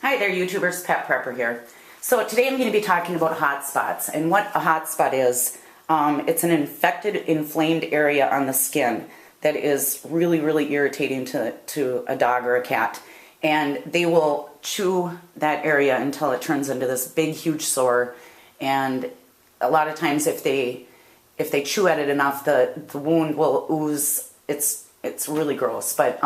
Hi there YouTubers, Pet Prepper here. So today I'm going to be talking about hot spots, and what a hot spot is. It's an infected, inflamed area on the skin that is really irritating to a dog or a cat, and they will chew that area until it turns into this big huge sore. And a lot of times if they chew at it enough, the wound will ooze. It's really gross, but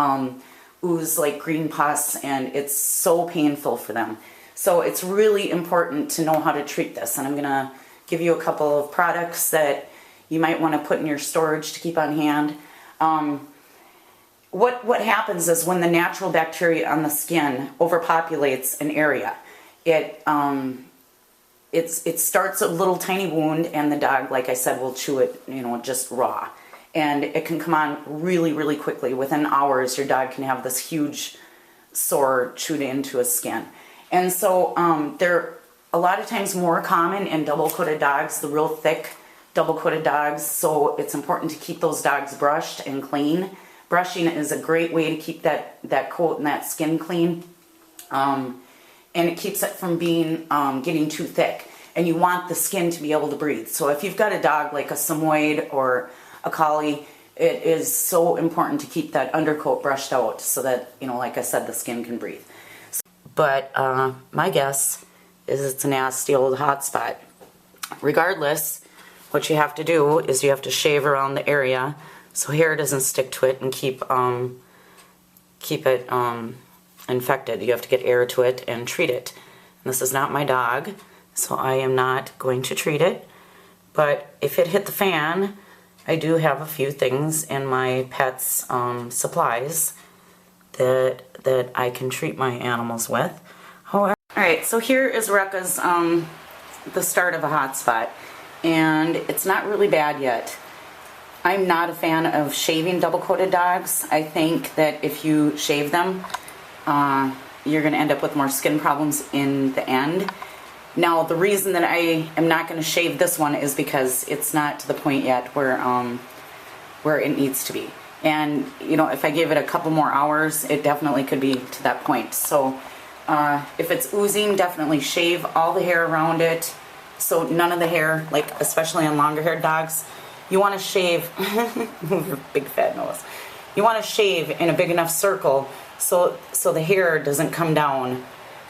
ooze like green pus, and it's so painful for them. So it's really important to know how to treat this, and I'm gonna give you a couple of products that you might want to put in your storage to keep on hand. What happens is when the natural bacteria on the skin overpopulates an area, it starts a little tiny wound, and the dog, like I said, will chew it, just raw. And it can come on really quickly. Within hours, your dog can have this huge sore chewed into his skin. And so they're a lot of times more common in double-coated dogs, the real thick double-coated dogs. So it's important to keep those dogs brushed and clean. Brushing is a great way to keep that coat and that skin clean. And it keeps it from getting too thick. And you want the skin to be able to breathe. So if you've got a dog like a Samoyed or a collie, it is so important to keep that undercoat brushed out so that, like I said, the skin can breathe. But my guess is it's a nasty old hot spot. Regardless, what you have to do is you have to shave around the area so hair doesn't stick to it and keep it infected. You have to get air to it and treat it. And this is not my dog, so I am not going to treat it. But if it hit the fan, I do have a few things in my pet's supplies that I can treat my animals with. Alright, so here is Rekka's, the start of a hot spot. And it's not really bad yet. I'm not a fan of shaving double-coated dogs. I think that if you shave them, you're going to end up with more skin problems in the end. Now, the reason that I am not going to shave this one is because it's not to the point yet where it needs to be. And, if I give it a couple more hours, it definitely could be to that point. So, if it's oozing, definitely shave all the hair around it. So none of the hair, like especially on longer-haired dogs, you want to shave, move your big fat nose. You want to shave in a big enough circle so the hair doesn't come down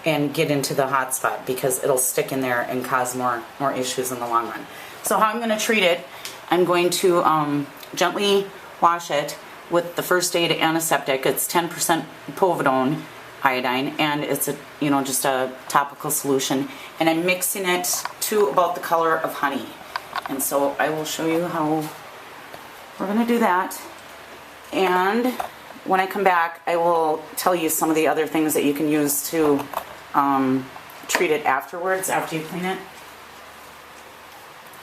and get into the hot spot, because it'll stick in there and cause more issues in the long run. So how I'm going to treat it, I'm going to gently wash it with the first aid antiseptic. It's 10% povidone iodine, and it's just a topical solution, and I'm mixing it to about the color of honey. And so I will show you how we're going to do that, and when I come back I will tell you some of the other things that you can use to treat it afterwards, after you clean it.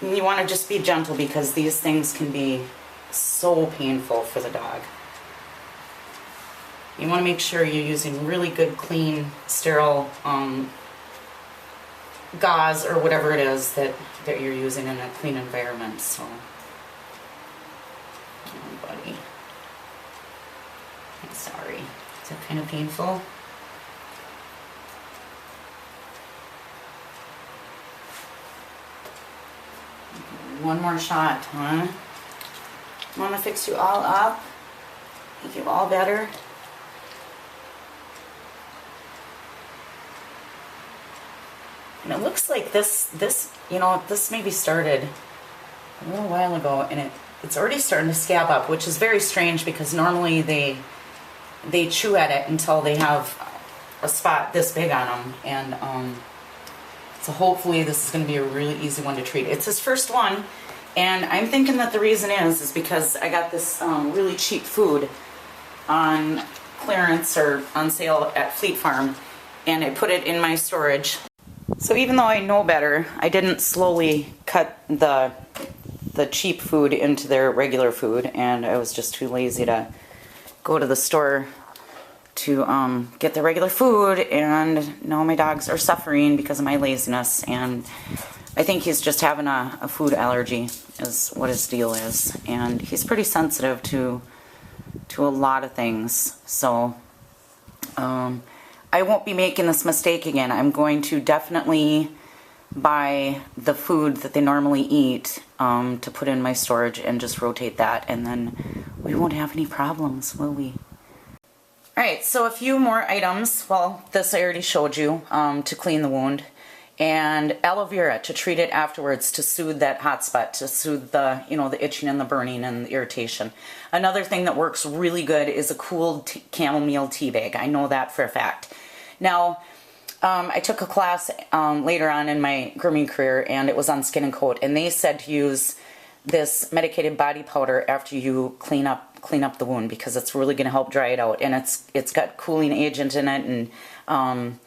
And you want to just be gentle, because these things can be so painful for the dog. You want to make sure you're using really good, clean, sterile gauze or whatever it is that you're using in a clean environment. So, oh buddy, I'm sorry. Is that kind of painful? One more shot, huh? I want to fix you all up, make you all better. And it looks like this maybe started a little while ago, and it's already starting to scab up, which is very strange, because normally they chew at it until they have a spot this big on them. And so hopefully this is going to be a really easy one to treat. It's his first one, and I'm thinking that the reason is because I got this really cheap food on clearance or on sale at Fleet Farm, and I put it in my storage. So even though I know better, I didn't slowly cut the cheap food into their regular food, and I was just too lazy to go to the store to get the regular food, and now my dogs are suffering because of my laziness, and I think he's just having a food allergy is what his deal is, and he's pretty sensitive to a lot of things. So I won't be making this mistake again. I'm going to definitely buy the food that they normally eat to put in my storage and just rotate that, and then we won't have any problems, will we? Alright, so a few more items. Well, this I already showed you, to clean the wound. And aloe vera to treat it afterwards, to soothe that hot spot, to soothe the, you know, the itching and the burning and the irritation. Another thing that works really good is a cool chamomile tea bag. I know that for a fact. Now, I took a class later on in my grooming career, and it was on Skin and Coat, and they said to use this medicated body powder after you clean up the wound, because it's really going to help dry it out, and it's got cooling agent in it, and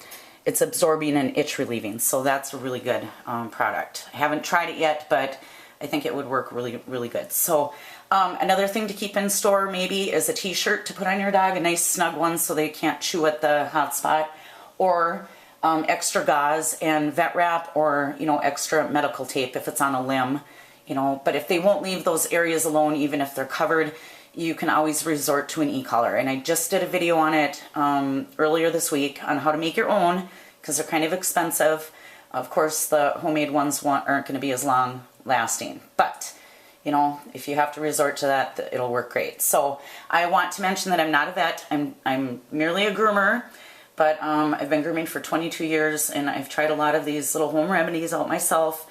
it's absorbing and itch relieving, so that's a really good product. I haven't tried it yet, but I think it would work really, really good. So another thing to keep in store maybe is a t-shirt to put on your dog, a nice snug one so they can't chew at the hot spot, or extra gauze and vet wrap, or, you know, extra medical tape if it's on a limb, you know. But if they won't leave those areas alone, even if they're covered, you can always resort to an e-collar. And I just did a video on it earlier this week on how to make your own, because they're kind of expensive. Of course, the homemade ones aren't going to be as long lasting, but you know, if you have to resort to that, it'll work great. So I want to mention that I'm not a vet. I'm merely a groomer, but I've been grooming for 22 years, and I've tried a lot of these little home remedies out myself.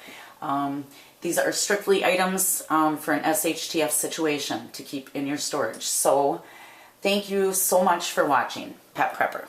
These are strictly items for an SHTF situation to keep in your storage. So thank you so much for watching. Pet Prepper.